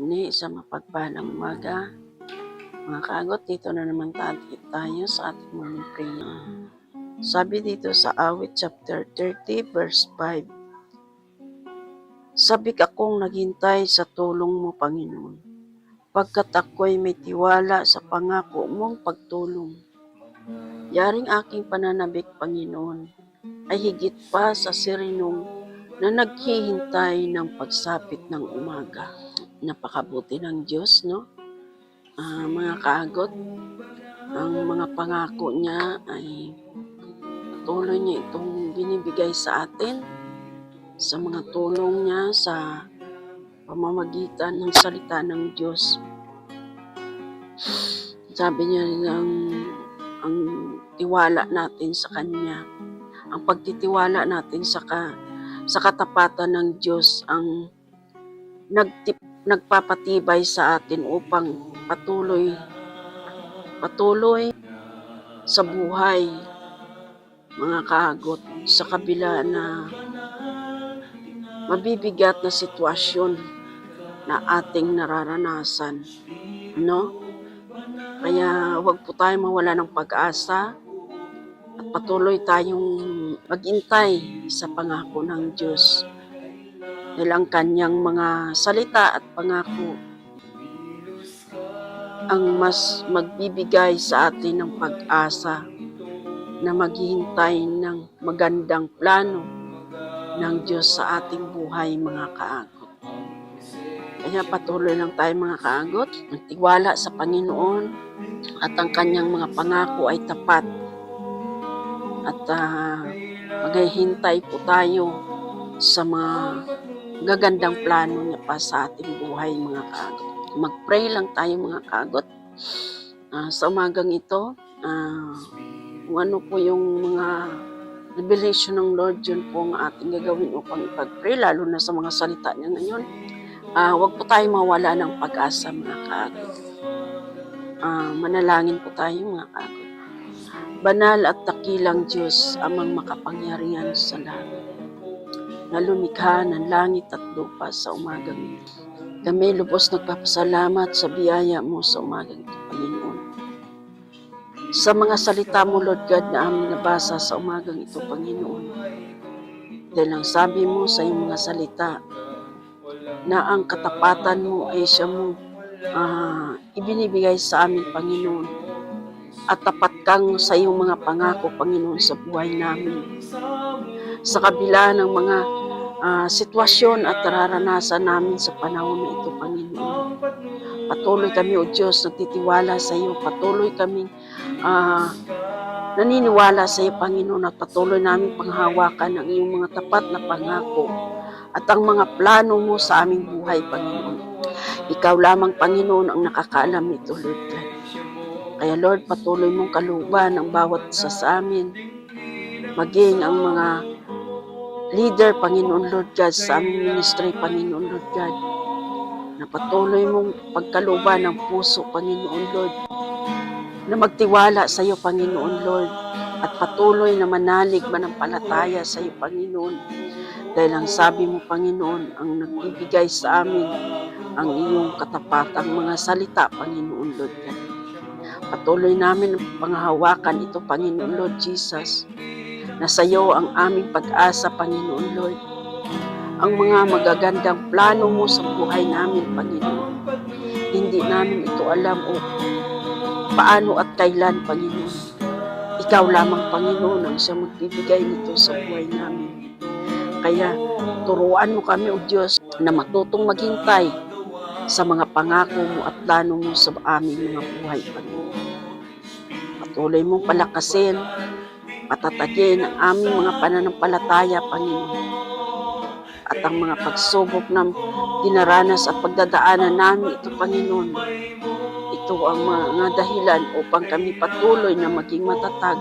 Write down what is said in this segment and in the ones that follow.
muli sa mapagpalang umaga. Mga kaagot, dito na naman tayo sa ating morning prayer. Sabi dito sa Awit chapter 30 verse 5, Sabik akong naghintay sa tulong mo, Panginoon, pagkat ako'y may tiwala sa pangako mong pagtulong. Yaring aking pananabik, Panginoon, ay higit pa sa sirinong na naghihintay ng pagsapit ng umaga. Napakabuti ng Diyos, no? Mga kaagot, ang mga pangako niya ay patuloy niya itong binibigay sa atin sa mga tulong niya sa pamamagitan ng salita ng Diyos. Sabi niya rin ang tiwala natin sa Kanya, ang pagtitiwala natin sa katapatan ng Diyos ang nagpapatibay sa atin upang patuloy sa buhay, mga kaagot, sa kabila na mabibigat na sitwasyon na ating nararanasan, no? Kaya huwag po tayo mawala ng pag-asa at patuloy tayong maghintay sa pangako ng Diyos. Dahil ang kanyang mga salita at pangako ang mas magbibigay sa atin ng pag-asa na maghihintay ng magandang plano ng Diyos sa ating buhay, mga kaagot. Kaya patuloy lang tayo, mga kaagot, magtiwala sa Panginoon at ang kanyang mga pangako ay tapat. At maghihintay po tayo sa mga gagandang plano niya pa sa ating buhay, mga kaagot. Mag-pray lang tayo, mga kaagot, sa umagang ito. Kung ano po yung mga revelation ng Lord, yun po ang ating gagawin upang ipag-pray, lalo na sa mga salita niya ngayon. Huwag po tayo mawala ng pag-asa, mga kaagot. Manalangin po tayo, mga kaagot. Banal at dakilang Diyos, amang makapangyarihan sa langit, na lumikha ng langit at lupa sa umagang ito. Kami lubos nagpapasalamat sa biyaya mo sa umagang ito, Panginoon. Sa mga salita mo, Lord God, na aming nabasa sa umagang ito, Panginoon. Dahil ang sabi mo sa iyong mga salita, na ang katapatan mo ay siya mo ibinibigay sa amin, Panginoon. At tapat kang sa iyong mga pangako, Panginoon, sa buhay namin. Sa kabila ng mga sitwasyon at nararanasan namin sa panahon na ito, Panginoon. Patuloy kami, O Diyos, nagtitiwala sa iyo. Patuloy kami naniniwala sa iyo, Panginoon, at patuloy namin panghawakan ang iyong mga tapat na pangako at ang mga plano mo sa aming buhay, Panginoon. Ikaw lamang, Panginoon, ang nakakaalam nito, Lord God. Kaya, Lord, patuloy mong kaluban ang bawat isa sa amin, maging ang mga leader, Panginoon, Lord God, sa aming ministry, Panginoon, Lord God, na patuloy mong pagkaluban ng puso, Panginoon, Lord, na magtiwala sa iyo, Panginoon, Lord, at patuloy na manalig manampalataya sa iyo, Panginoon. Dahil ang sabi mo, Panginoon, ang nagbibigay sa amin ang iyong katapatang mga salita, Panginoon, Lord God. Patuloy namin ang panghahawakan ito, Panginoon, Lord Jesus, na sa iyo ang aming pag-asa, Panginoon, Lord. Ang mga magagandang plano mo sa buhay namin, Panginoon. Hindi namin ito alam o paano at kailan, Panginoon. Ikaw lamang, Panginoon, ang siya magbibigay nito sa buhay namin. Kaya turuan mo kami, O Diyos, na matutong maghintay sa mga pangako mo at plano mo sa aming mga buhay, Panginoon. Patuloy mong palakasin, patatagin ang aming mga pananampalataya, Panginoon. At ang mga pagsubok na dinaranas at pagdadaanan namin ito, Panginoon, ito ang mga dahilan upang kami patuloy na maging matatag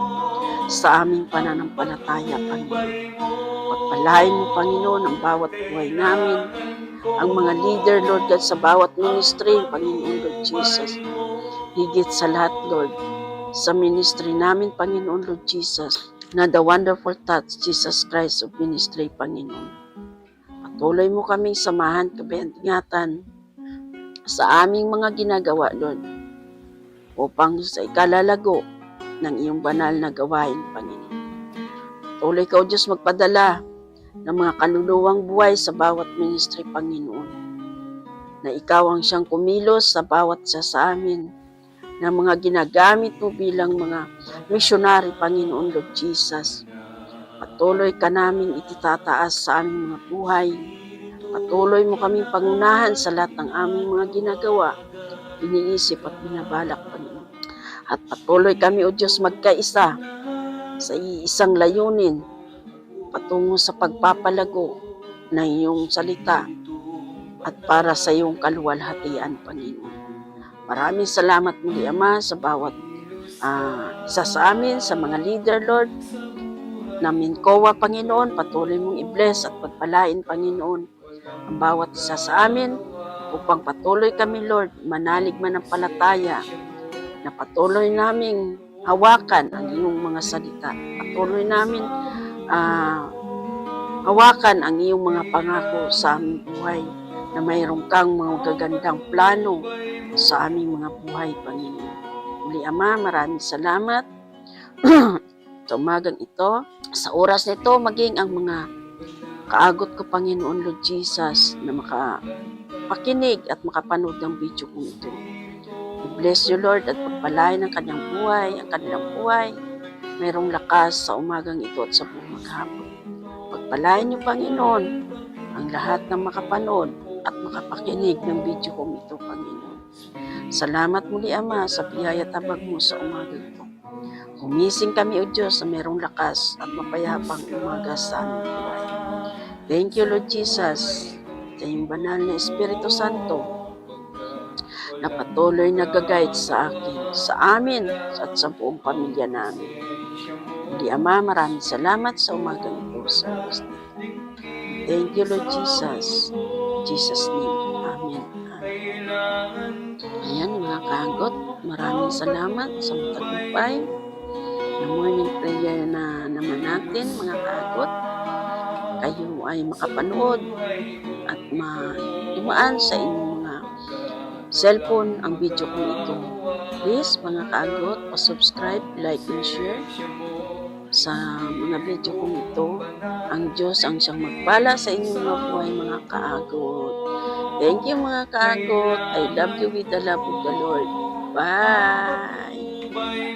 sa aming pananampalataya, Panginoon. Pagpalain mo, Panginoon, ang bawat buhay namin, ang mga leader, Lord God, sa bawat ministry, Panginoon, Lord Jesus. Higit sa lahat, Lord, sa ministry namin, Panginoon, Lord Jesus, na the wonderful touch, Jesus Christ of ministry, Panginoon. Patuloy mo kaming samahan, kabayangatan, sa aming mga ginagawa, Lord, upang sa ikalalago ng iyong banal na gawain, Panginoon. Tuloy ka, O Diyos, magpadala ng mga kaluluwang buhay sa bawat ministry, Panginoon, na ikaw ang siyang kumilos sa bawat isa sa amin, na mga ginagamit mo bilang mga missionary, Panginoon, Lord Jesus. Patuloy ka namin ititataas sa aming mga buhay. Patuloy mo kaming pangunahan sa lahat ng aming mga ginagawa, iniisip at binabalak, Panginoon. At patuloy kami, O Diyos, magkaisa sa iisang layunin patungo sa pagpapalago ng iyong salita at para sa iyong kaluwalhatian, Panginoon. Maraming salamat muli, Ama, sa bawat isa sa amin, sa mga leader, Lord, na Mincoa, Panginoon. Patuloy mong i-bless at pagpalain, Panginoon, ang bawat isa sa amin upang patuloy kami, Lord, manalig manampalataya na patuloy naming hawakan ang iyong mga salita. Patuloy namin hawakan ang iyong mga pangako sa aming buhay, na mayroon kang mga gagandang plano sa aming mga buhay, Panginoon. Muli, Ama, maraming salamat sa umagang ito. Sa oras nito, maging ang mga kaagot ko, Panginoon, Lord Jesus, na makapakinig at makapanood ng video kong ito. I bless you, Lord, at pagpalain ang kanyang buhay, ang kanilang buhay. Mayroong lakas sa umagang ito at sa buong maghapon. Pagpalain niyo, Panginoon, ang lahat ng makapanood at makapakinig ng video kong ito, Panginoon. Salamat muli, Ama, sa biyaya tabag mo sa umagang ito. Gumising kami, O Diyos, na mayroong lakas at mapayapang umaga sa aming buhay. Thank you, Lord Jesus, sa iyong banal na Espiritu Santo na patuloy nag-guide sa akin, sa amin, at sa buong pamilya namin. Muli, Ama, maraming salamat sa umagang ito sa oras nito. Thank you, Lord Jesus. In Jesus' name, Amen. Ayan, mga kaagot, maraming salamat sa matagumpay na morning prayer na naman natin, mga kaagot. Kayo ay makapanood at maimaan sa inyong mga cellphone ang video ko ito. Please, mga kaagot, pa-subscribe, like, and share sa mga video kong ito. Ang Diyos ang siyang magpala sa inyong mga buhay, mga kaagot. Thank you, mga kaagot. I love you with the love of the Lord. Bye!